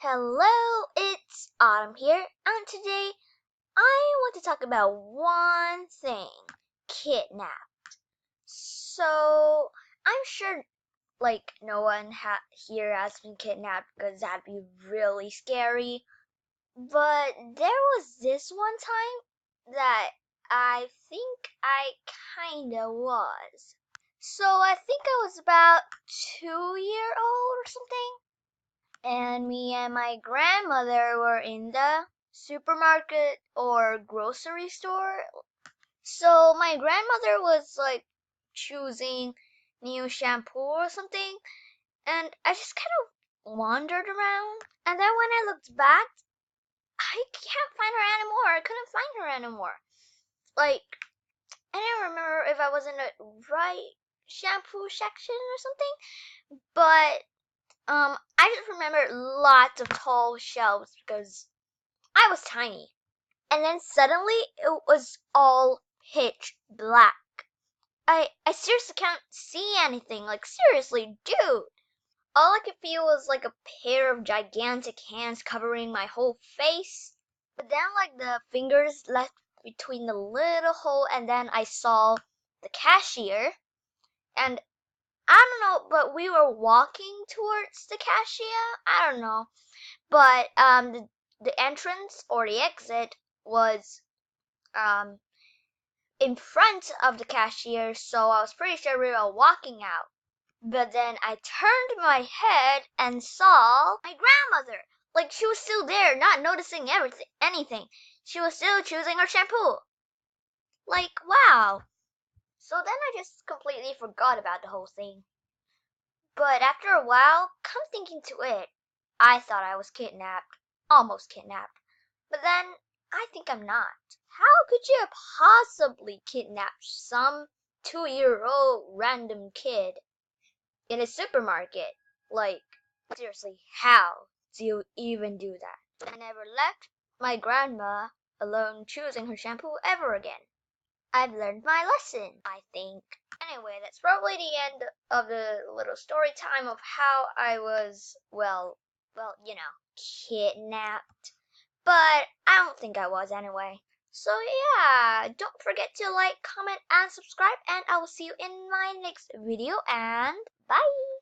Hello, it's Autumn here, and today I want to talk about one thing, kidnap. So, I'm sure no one here has been kidnapped because that'd be really scary. But there was this one time that I think I kinda was. So I think I was about 2 year old or something. And me and my grandmother were in the supermarket or grocery store. So my grandmother was choosing new shampoo or something, and I just kind of wandered around. And then when I looked back, I can't find her anymore. I couldn't find her anymore. I didn't remember if I was in the right shampoo section or something, but I just remember lots of tall shelves because I was tiny. And then suddenly it was all pitch black. I seriously can't see anything. Seriously, dude. All I could feel was like a pair of gigantic hands covering my whole face. But then the fingers left between the little hole, and then I saw the cashier. And I don't know, but we were walking towards the cashier. I don't know. But the entrance or the exit was um in front of the cashier, so I was pretty sure we were walking out. But then I turned my head and saw my grandmother. She was still there, not noticing anything. She was still choosing her shampoo. Wow. So then I just completely forgot about the whole thing. But after a while, come thinking to it, I thought I was kidnapped. Almost kidnapped. But then I think I'm not. How could you possibly kidnap some 2-year-old random kid in a supermarket? Seriously, how do you even do that? I never left my grandma alone choosing her shampoo ever again. I've learned my lesson, I think. Anyway, that's probably the end of the little story time of how I was, kidnapped. But I don't think I was anyway. So yeah, don't forget to like, comment, and subscribe, and I will see you in my next video, and bye!